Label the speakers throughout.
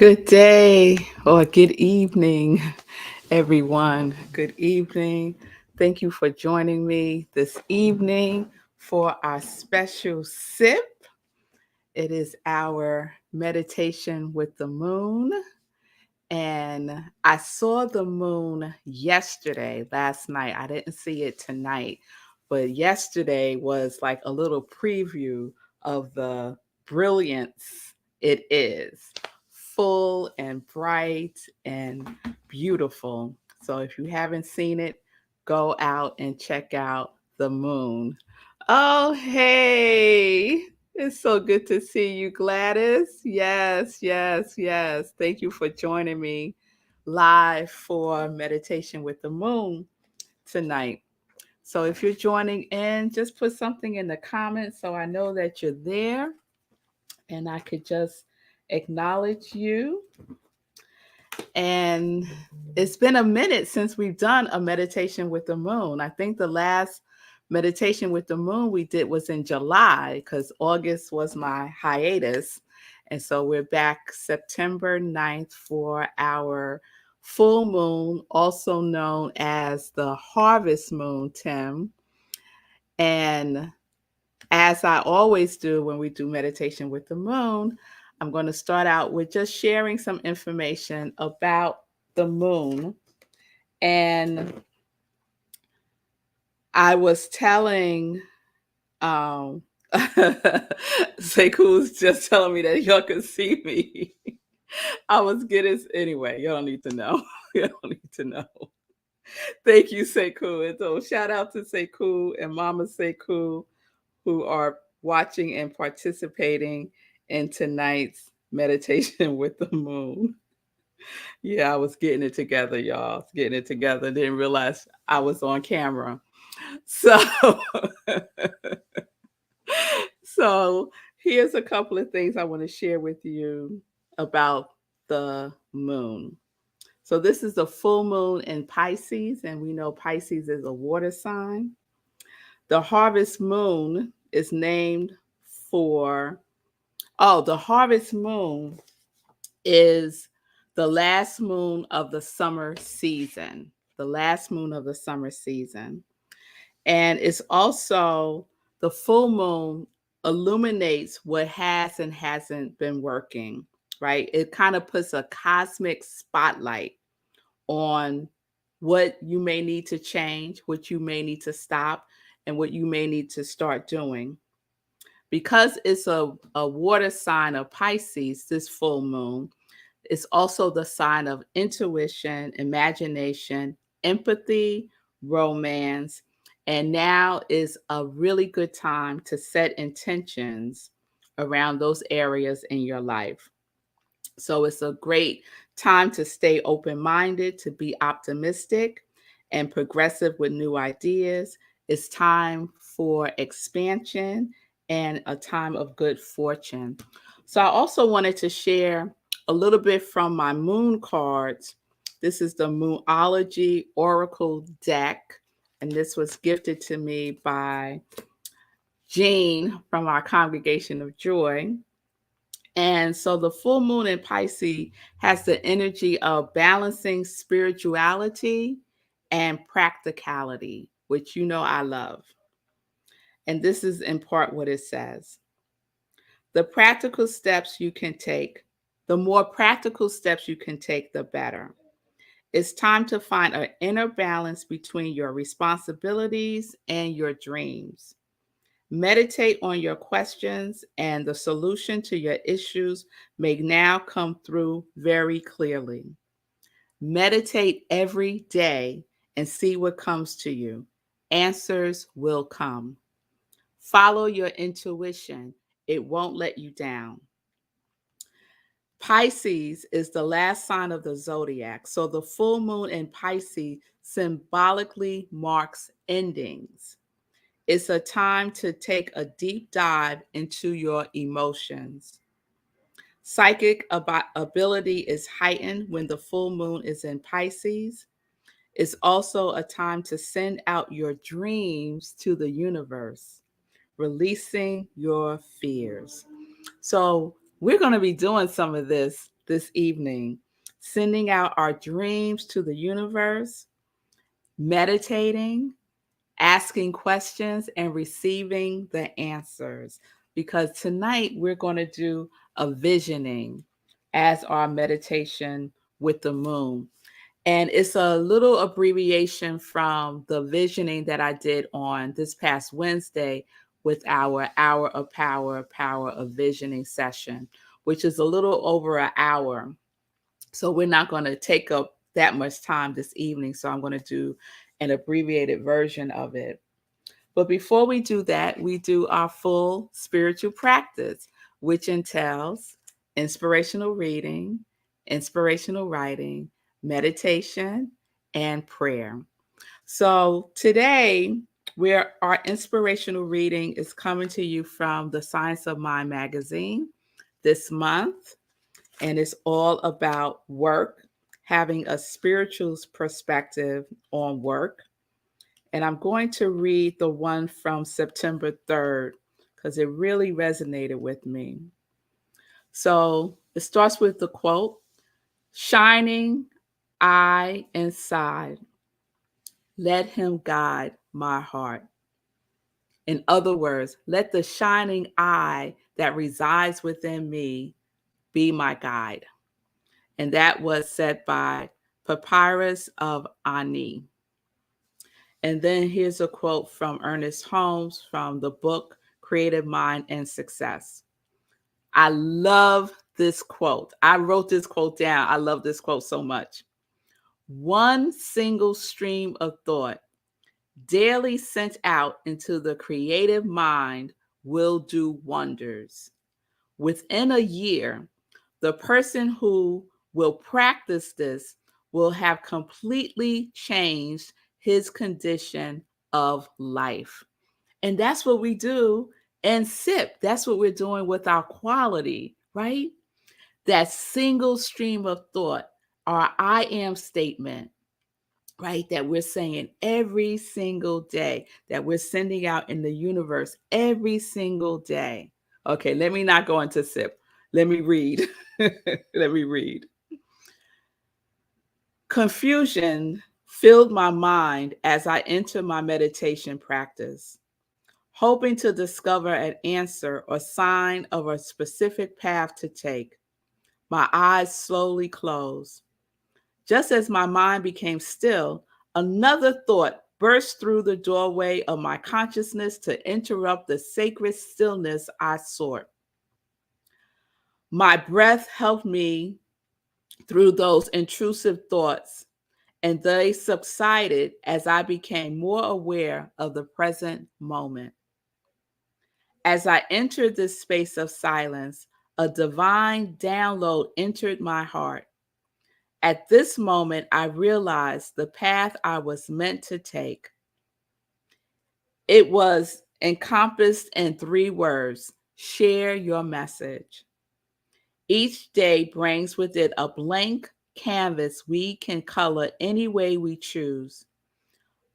Speaker 1: Good day or good evening, everyone. Good evening. Thank you for joining me this evening for our special sip. It is our meditation with the moon. And I saw the moon yesterday, last night. I didn't see it tonight, but yesterday was like a little preview of the brilliance it is. Full and bright and beautiful. So if you haven't seen it, go out and check out the moon. Oh, hey. It's so good to see you, Gladys. Yes, yes, yes. Thank you for joining me live for Meditation with the Moon tonight. So if you're joining in, just put something in the comments so I know that you're there and I could just acknowledge you. And it's been a minute since we've done a meditation with the moon. I think the last meditation with the moon we did was in July because August was my hiatus. And so we're back September 9th for our full moon, also known as the harvest moon, Tim. And as I always do when we do meditation with the moon, I'm going to start out with just sharing some information about the moon. And I was telling Seiku's just telling me that y'all could see me. I was getting anyway, y'all don't need to know. You don't need to know. Thank you, Seiku. And so shout out to Seiku and Mama Seiku who are watching and participating in tonight's meditation with the moon. Yeah, I was getting it together, y'all. I was getting it together. Didn't realize I was on camera. So, so here's a couple of things I want to share with you about the moon. So this is a full moon in Pisces, and we know Pisces is a water sign. The harvest moon is named for, the harvest moon is the last moon of the summer season, the last moon of the summer season. And it's also the full moon illuminates what has and hasn't been working, right? It kind of puts a cosmic spotlight on what you may need to change, what you may need to stop, and what you may need to start doing. Because it's a water sign of Pisces, this full moon, it's also the sign of intuition, imagination, empathy, romance. And now is a really good time to set intentions around those areas in your life. So it's a great time to stay open minded, to be optimistic and progressive with new ideas. It's time for expansion and a time of good fortune. So I also wanted to share a little bit from my moon cards. This is the Moonology Oracle deck, and this was gifted to me by Jean from our Congregation of Joy. And so the full moon in Pisces has the energy of balancing spirituality and practicality, which you know I love. And this is in part what it says. The practical steps you can take, the more practical steps you can take, the better. It's time to find an inner balance between your responsibilities and your dreams. Meditate on your questions, and the solution to your issues may now come through very clearly. Meditate every day and see what comes to you. Answers will come. Follow your intuition, it won't let you down. Pisces is the last sign of the zodiac, so the full moon in Pisces symbolically marks endings. It's a time to take a deep dive into your emotions. Psychic ability is heightened when the full moon is in Pisces. It's also a time to send out your dreams to the universe, releasing your fears. So, we're going to be doing some of this this evening, sending out our dreams to the universe, meditating, asking questions, and receiving the answers. Because tonight we're going to do a visioning as our meditation with the moon. And it's a little abbreviation from the visioning that I did on this past Wednesday with our Hour of Power, Power of Visioning session, which is a little over an hour. So we're not going to take up that much time this evening. So I'm going to do an abbreviated version of it. But before we do that, we do our full spiritual practice, which entails inspirational reading, inspirational writing, meditation, and prayer. So today, our inspirational reading is coming to you from the Science of Mind magazine this month, and it's all about work, having a spiritual perspective on work. And I'm going to read the one from September 3rd because it really resonated with me. So it starts with the quote, shining eye inside, let him guide my heart. In other words, let the shining eye that resides within me be my guide. And that was said by Papyrus of Ani. And then here's a quote from Ernest Holmes from the book Creative Mind and Success. I love this quote. I wrote this quote down. I love this quote so much. One single stream of thought daily sent out into the creative mind will do wonders. Within a year, the person who will practice this will have completely changed his condition of life. And that's what we do in SIP. That's what we're doing with our quality, right? That single stream of thought, our I am statement, right? That we're saying every single day, that we're sending out in the universe every single day. Okay, let me not go into SIP. Let me read. Let me read. Confusion filled my mind as I entered my meditation practice, hoping to discover an answer or sign of a specific path to take. My eyes slowly closed. Just as my mind became still, another thought burst through the doorway of my consciousness to interrupt the sacred stillness I sought. My breath helped me through those intrusive thoughts, and they subsided as I became more aware of the present moment. As I entered this space of silence, a divine download entered my heart. At this moment, I realized the path I was meant to take. It was encompassed in 3 words: share your message. Each day brings with it a blank canvas we can color any way we choose.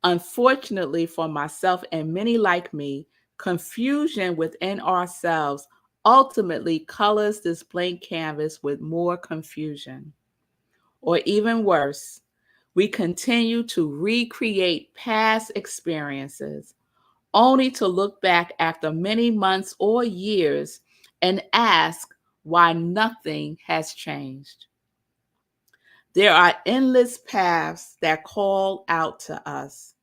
Speaker 1: Unfortunately for myself and many like me, confusion within ourselves ultimately colors this blank canvas with more confusion. Or even worse, we continue to recreate past experiences, only to look back after many months or years and ask why nothing has changed. There are endless paths that call out to us.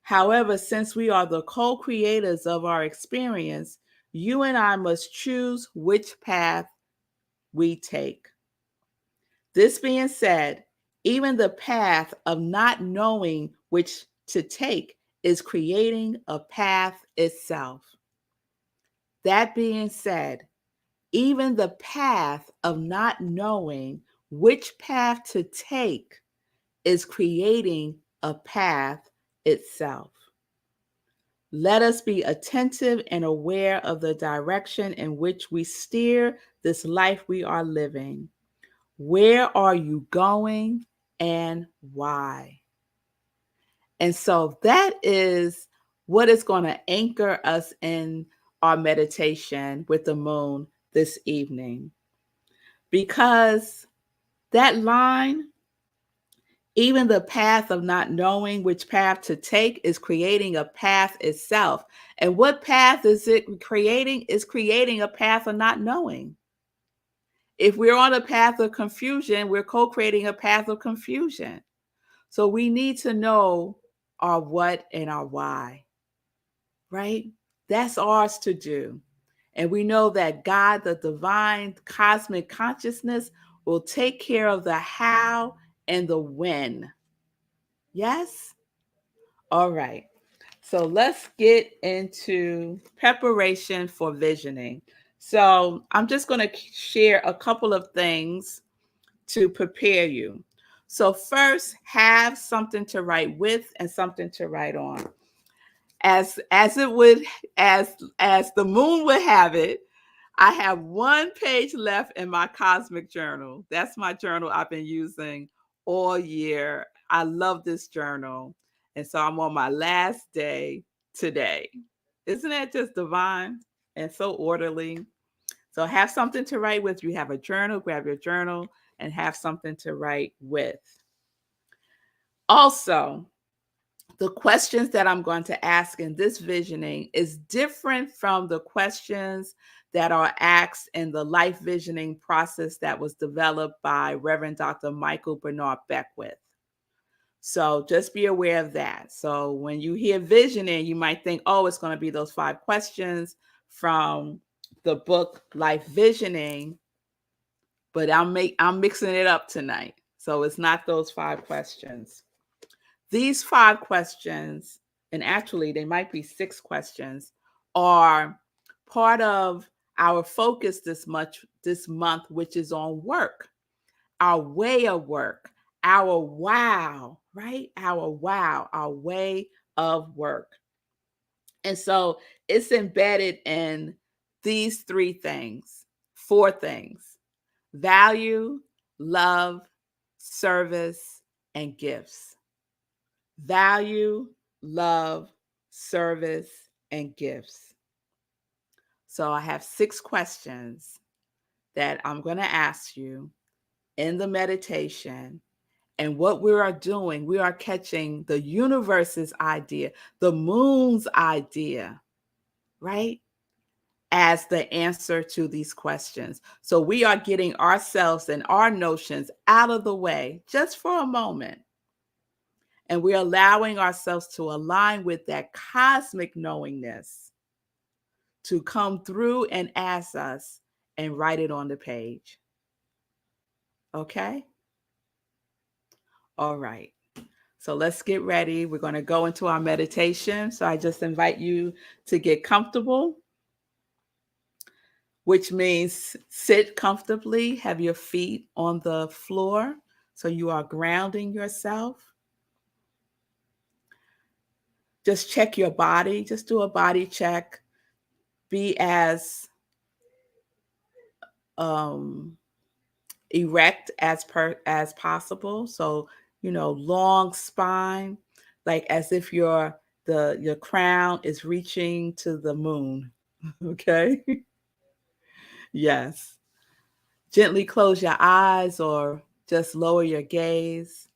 Speaker 1: However, since we are the co creators of our experience, you and I must choose which path we take. This being said, even the path of not knowing which to take is creating a path itself. That being said, even the path of not knowing which path to take is creating a path itself. Let us be attentive and aware of the direction in which we steer this life we are living. Where are you going and why? And so that is what is going to anchor us in our meditation with the moon this evening. because that line, even the path of not knowing which path to take, is creating a path itself. And what path is it creating? It's creating a path of not knowing. If we're on a path of confusion, we're co-creating a path of confusion. So we need to know our what and our why, right? That's ours to do. And we know that God, the divine cosmic consciousness, will take care of the how and the when. Yes? All right. So let's get into preparation for visioning. So I'm just going to share a couple of things to prepare you. So first, have something to write with and something to write on. As it would as the moon would have it, I have one page left in my cosmic journal. That's my journal I've been using all year. I love this journal. And so I'm on my last day today. Isn't that just divine and so orderly? So have something to write with. You have a journal, grab your journal and have something to write with. Also, the questions that I'm going to ask in this visioning is different from the questions that are asked in the life visioning process that was developed by Reverend Dr. Michael Bernard Beckwith. So just be aware of that. So when you hear visioning, you might think, oh, it's going to be those 5 questions from the book Life Visioning, but I'm mixing it up tonight. So it's not those 5 questions. These 5 questions, and actually they might be 6 questions, are part of our focus this month, which is on work, our way of work, our wow, right? Our wow, our way of work. And so it's embedded in these 3 things, 4 things: value, love, service, and gifts. Value, love, service, and gifts. So I have 6 questions that I'm going to ask you in the meditation. And what we are doing, we are catching the universe's idea, the moon's idea, right? As the answer to these questions. So we are getting ourselves and our notions out of the way just for a moment. And we're allowing ourselves to align with that cosmic knowingness to come through and ask us and write it on the page. Okay? All right. So let's get ready. We're going to go into our meditation. So I just invite you to get comfortable, which means sit comfortably, have your feet on the floor so you are grounding yourself. Just check your body. Just do a body check. Be as erect as possible. So, long spine, like as if your crown is reaching to the moon. Okay? Yes. Gently close your eyes or just lower your gaze.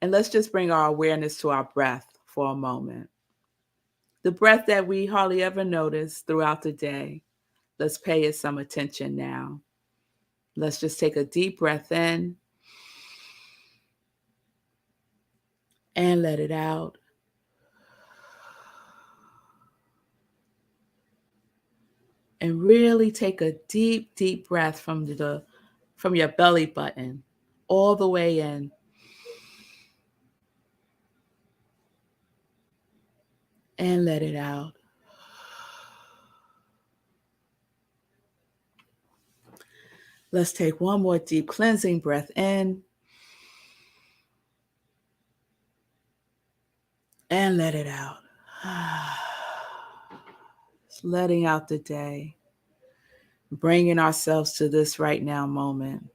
Speaker 1: And let's just bring our awareness to our breath for a moment. The breath that we hardly ever notice throughout the day. Let's pay it some attention now. Let's just take a deep breath in and let it out. And really take a deep, deep breath from your belly button all the way in. And let it out. Let's take one more deep cleansing breath in. And let it out. Just letting out the day. Bringing ourselves to this right now moment.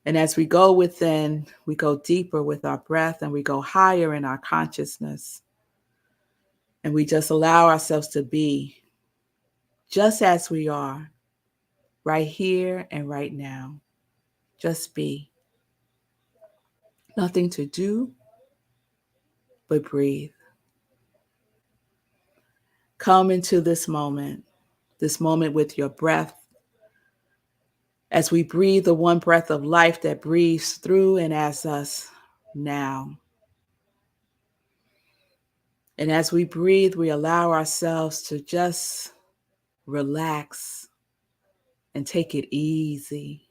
Speaker 1: And as we go within, we go deeper with our breath and we go higher in our consciousness. And we just allow ourselves to be just as we are, right here and right now. Just be. Nothing to do but breathe. Come into this moment with your breath, as we breathe the one breath of life that breathes through and as us now. And as we breathe, we allow ourselves to just relax and take it easy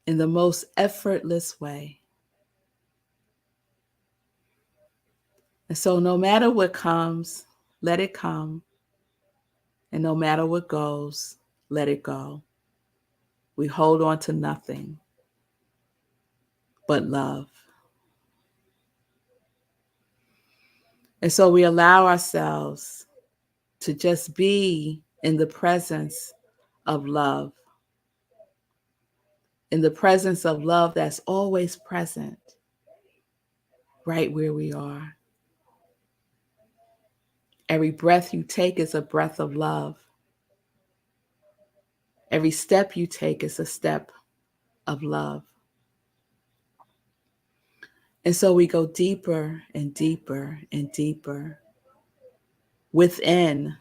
Speaker 1: in the most effortless way. And so, no matter what comes, let it come. And no matter what goes, let it go. We hold on to nothing but love. And so we allow ourselves to just be in the presence of love, in the presence of love that's always present, right where we are. Every breath you take is a breath of love. Every step you take is a step of love. And so we go deeper and deeper and deeper within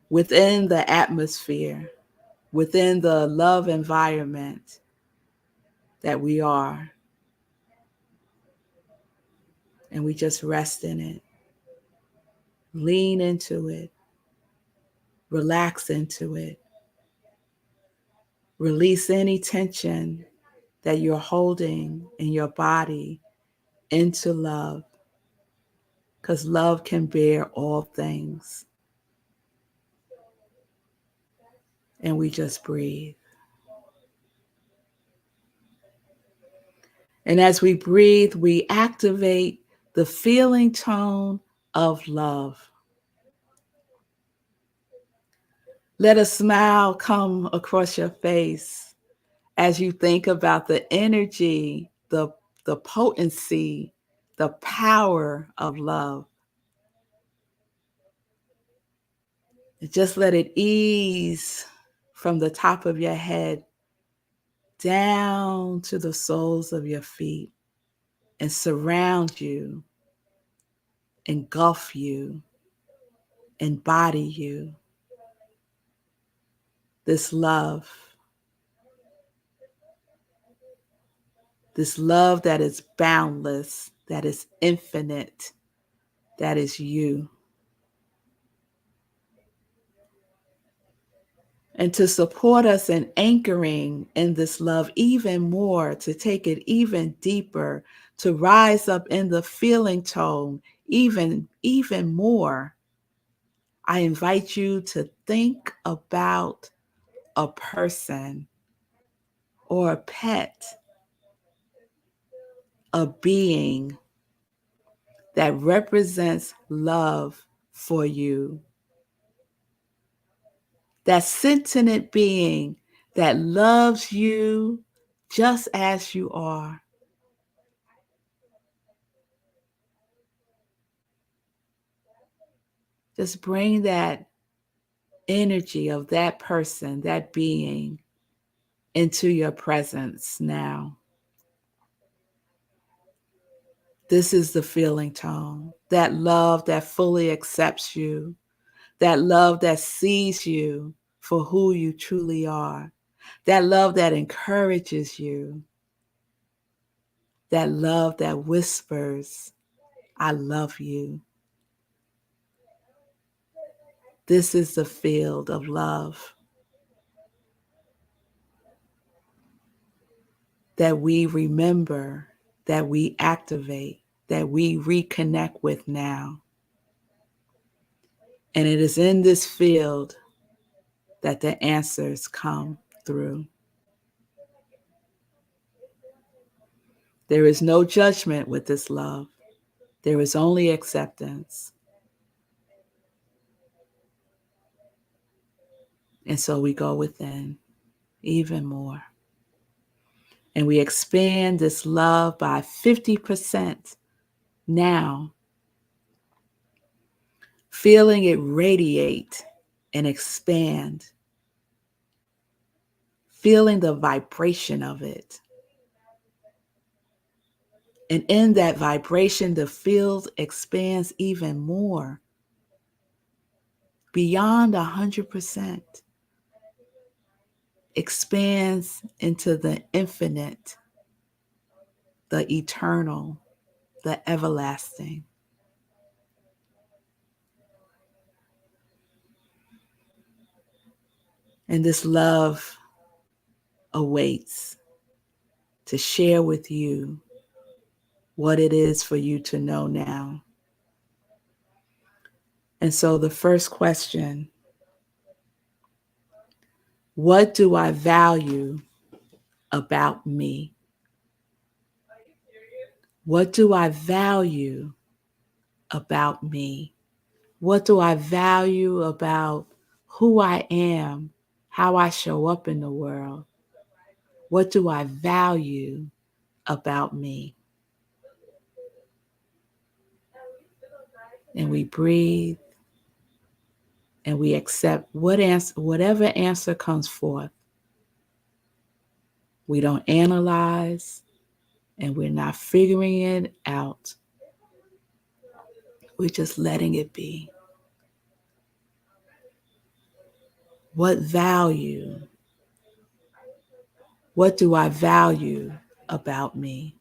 Speaker 1: the atmosphere, within the love environment that we are. And we just rest in it, lean into it, relax into it, release any tension that you're holding in your body into love, because love can bear all things. And we just breathe. And as we breathe, we activate the feeling tone of love. Let a smile come across your face as you think about the energy, the potency, the power of love. And just let it ease from the top of your head down to the soles of your feet and surround you, engulf you, embody you. This love that is boundless, that is infinite, that is you. And to support us in anchoring in this love even more, to take it even deeper, to rise up in the feeling tone even more, I invite you to think about a person or a pet, a being that represents love for you. That sentient being that loves you just as you are. Just bring that energy of that person, that being, into your presence now. This is the feeling tone, that love that fully accepts you, that love that sees you for who you truly are, that love that encourages you, that love that whispers, I love you. This is the field of love that we remember, that we activate, that we reconnect with now. And it is in this field that the answers come through. There is no judgment with this love. There is only acceptance. And so we go within even more. And we expand this love by 50% now, feeling it radiate and expand, feeling the vibration of it. And in that vibration, the field expands even more, beyond 100%, expands into the infinite, the eternal, the everlasting. And this love awaits to share with you what it is for you to know now. And so the first question, what do I value about me? What do I value about me? What do I value about who I am, how I show up in the world? What do I value about me? And we breathe and we accept whatever answer comes forth. We don't analyze and we're not figuring it out. We're just letting it be. What value? What do I value about me?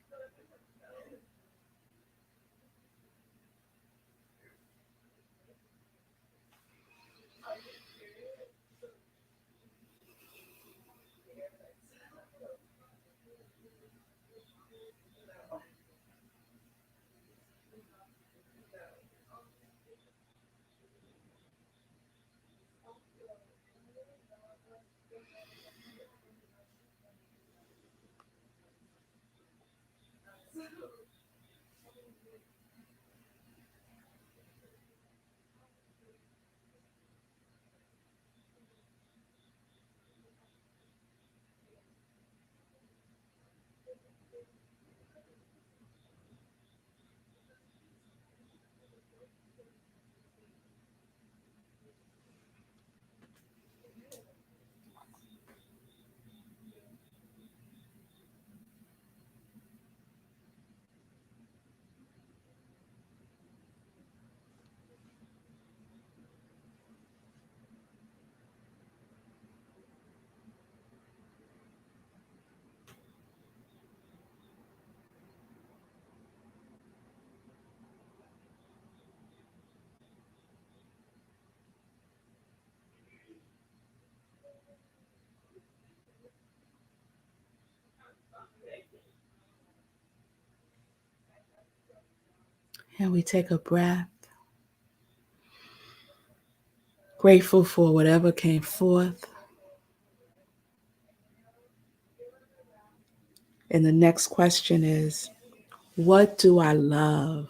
Speaker 1: And we take a breath, grateful for whatever came forth. And the next question is, what do I love?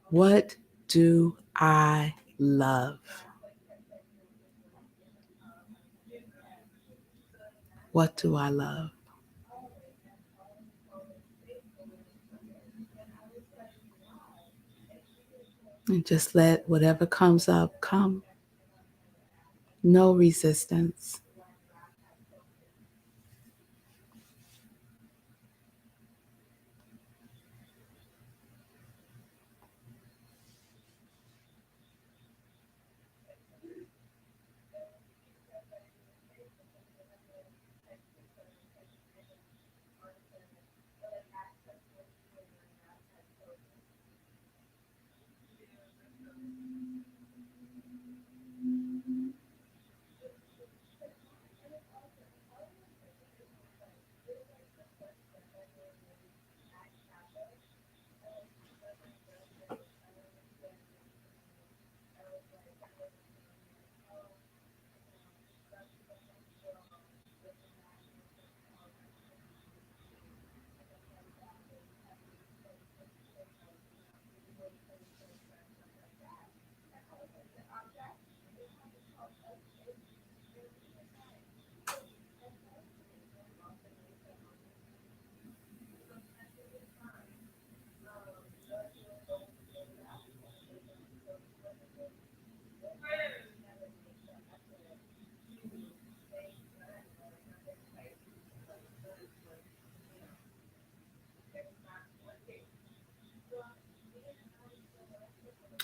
Speaker 1: What do I love? What do I love? And just let whatever comes up come. No resistance.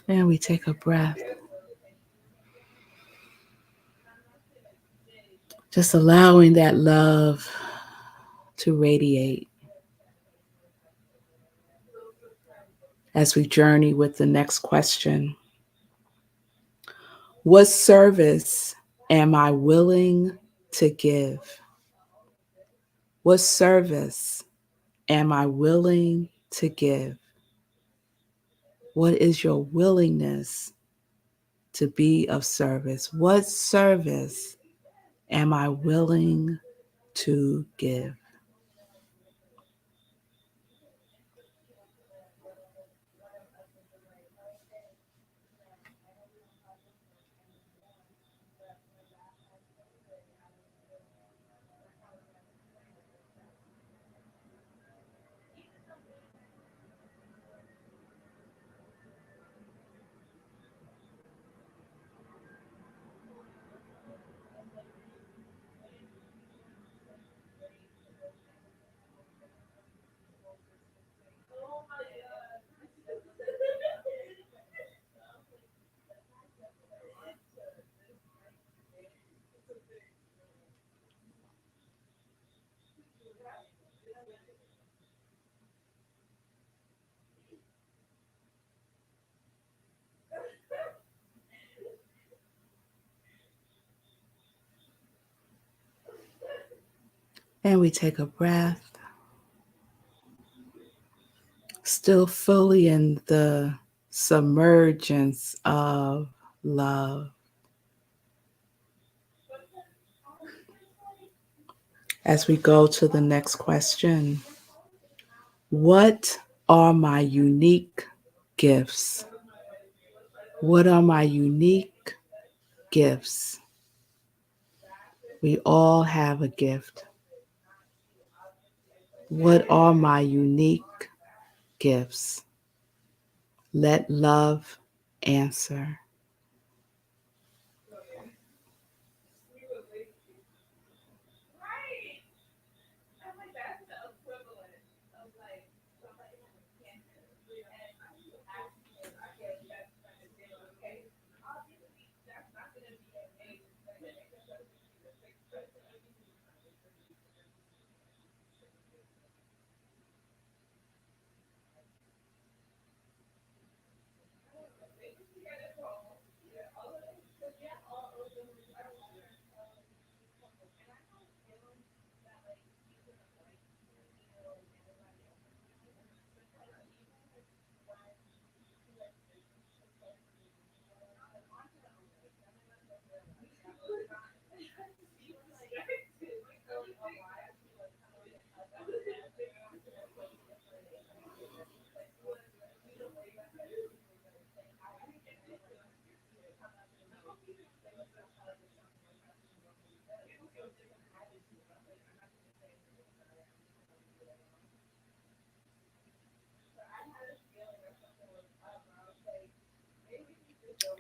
Speaker 1: And we take a breath, just allowing that love to radiate as we journey with the next question. What service am I willing to give? What service am I willing to give? What is your willingness to be of service? What service am I willing to give? And we take a breath, still fully in the submergence of love. As we go to the next question, what are my unique gifts? What are my unique gifts? We all have a gift. What are my unique gifts? Let love answer.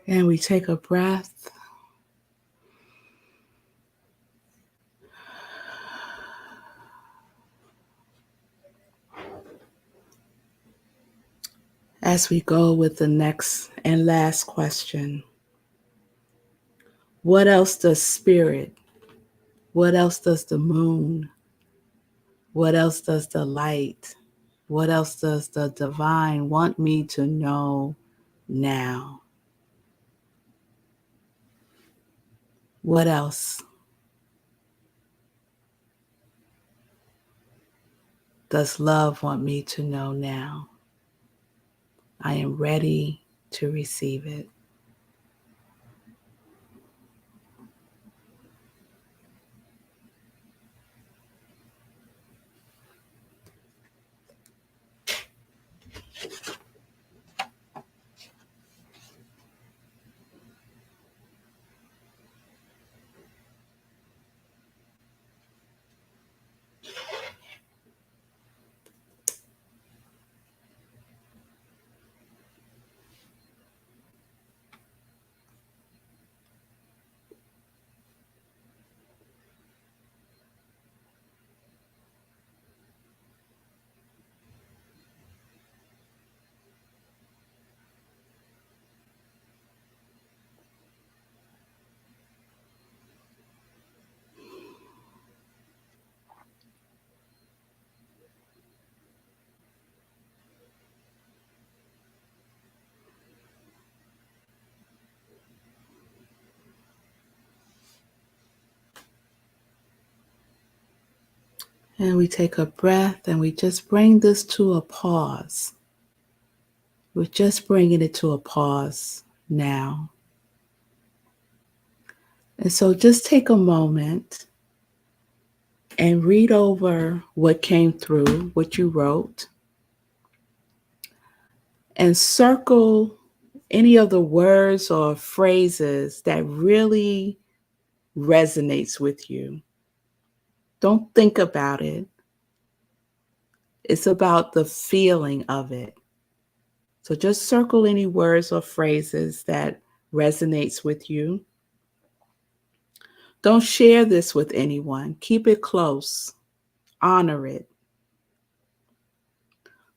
Speaker 1: And we take a breath. As we go with the next and last question, what else does spirit, what else does the moon, what else does the light, what else does the divine want me to know now? What else does love want me to know now? I am ready to receive it. And we take a breath and we just bring this to a pause. We're just bringing it to a pause now. And so just take a moment and read over what came through, what you wrote, and circle any of the words or phrases that really resonates with you. Don't think about it. It's about the feeling of it. So just circle any words or phrases that resonates with you. Don't share this with anyone. Keep it close. Honor it.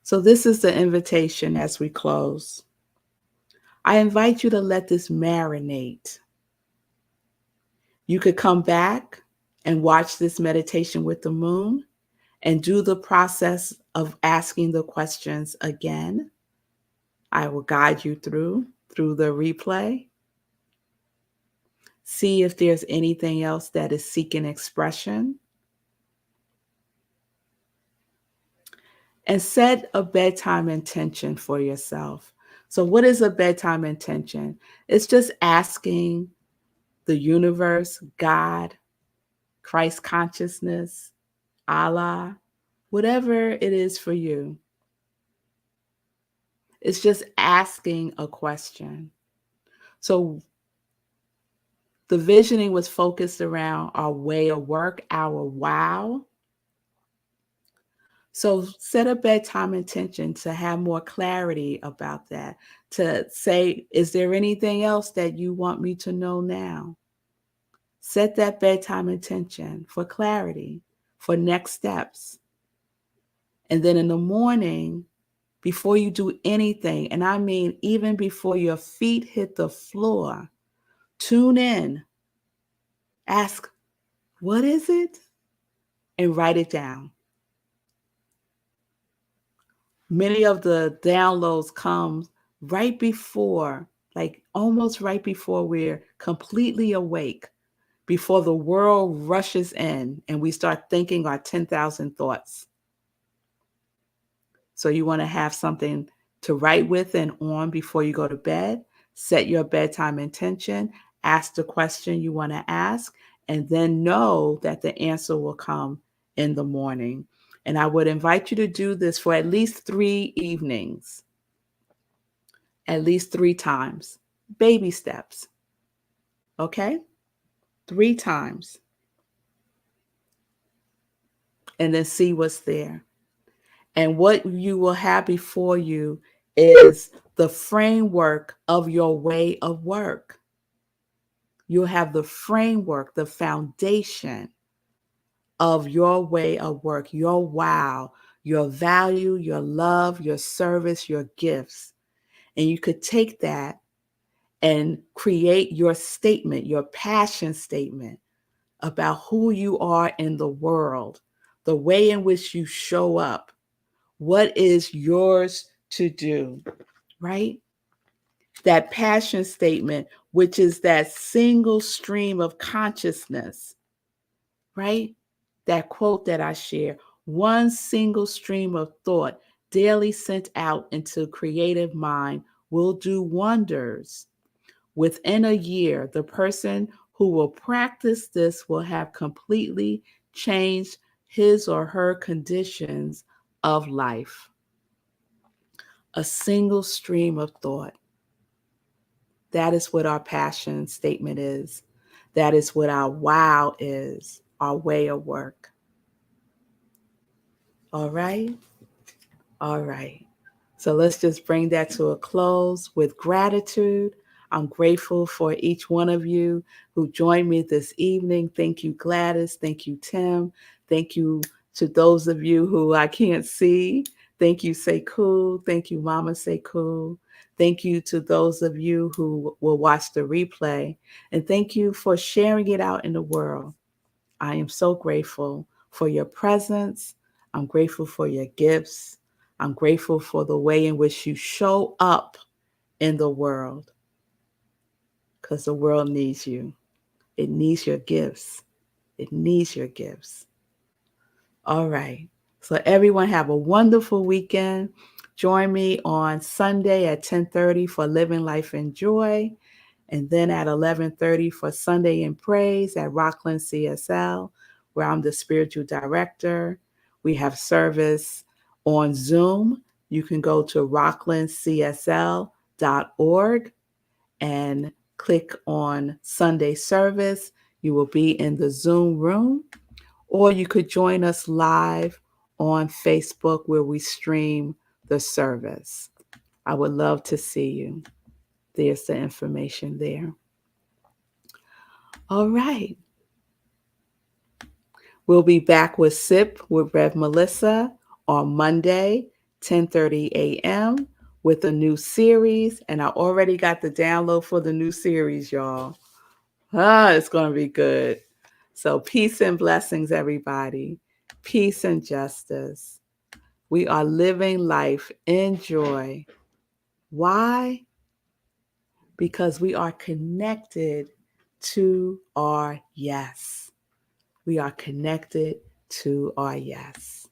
Speaker 1: So this is the invitation as we close. I invite you to let this marinate. You could come back and watch this meditation with the moon and do the process of asking the questions again. I will guide you through the replay. See if there's anything else that is seeking expression. And set a bedtime intention for yourself. So, what is a bedtime intention? It's just asking the universe, God, Christ consciousness, Allah, whatever it is for you. It's just asking a question. So, the visioning was focused around our way of work, our wow. So set a bedtime intention to have more clarity about that. To say, is there anything else that you want me to know now? Set that bedtime intention for clarity, for next steps. And then in the morning, before you do anything, and I mean even before your feet hit the floor, tune in, ask, what is it? And write it down. Many of the downloads come right before, like almost right before we're completely awake, before the world rushes in and we start thinking our 10,000 thoughts. So you want to have something to write with and on before you go to bed. Set your bedtime intention, ask the question you want to ask, and then know that the answer will come in the morning. And I would invite you to do this for at least 3 evenings, at least 3 times. Baby steps, okay? 3 times. And then see what's there. And what you will have before you is the framework of your way of work. You'll have the framework, the foundation of your way of work, your wow, your value, your love, your service, your gifts. And you could take that and create your statement, your passion statement about who you are in the world, the way in which you show up, what is yours to do, right? That passion statement, which is that single stream of consciousness, right? That quote that I share, one single stream of thought daily sent out into creative mind will do wonders. Within a year, the person who will practice this will have completely changed his or her conditions of life. A single stream of thought. That is what our passion statement is. That is what our wow is, our way of work. All right? All right. So let's just bring that to a close with gratitude. I'm grateful for each one of you who joined me this evening. Thank you, Gladys. Thank you, Tim. Thank you to those of you who I can't see. Thank you, Sekou. Thank you, Mama Sekou. Thank you to those of you who will watch the replay. And thank you for sharing it out in the world. I am so grateful for your presence. I'm grateful for your gifts. I'm grateful for the way in which you show up in the world because the world needs you. It needs your gifts. It needs your gifts. All right. So everyone have a wonderful weekend. Join me on Sunday at 10:30 for Living Life in Joy, and then at 11:30 for Sunday in Praise at Rockland CSL, where I'm the spiritual director. We have service on Zoom. You can go to rocklandcsl.org and click on Sunday service. You will be in the Zoom room, or you could join us live on Facebook where we stream the service. I would love to see you. There's the information there. All right. We'll be back with SIP with Rev Melissa on Monday, 10:30 a.m. with a new series. And I already got the download for the new series, y'all. It's going to be good. So peace and blessings, everybody. Peace and justice. We are living life in joy. Why? Because we are connected to our yes. We are connected to our yes.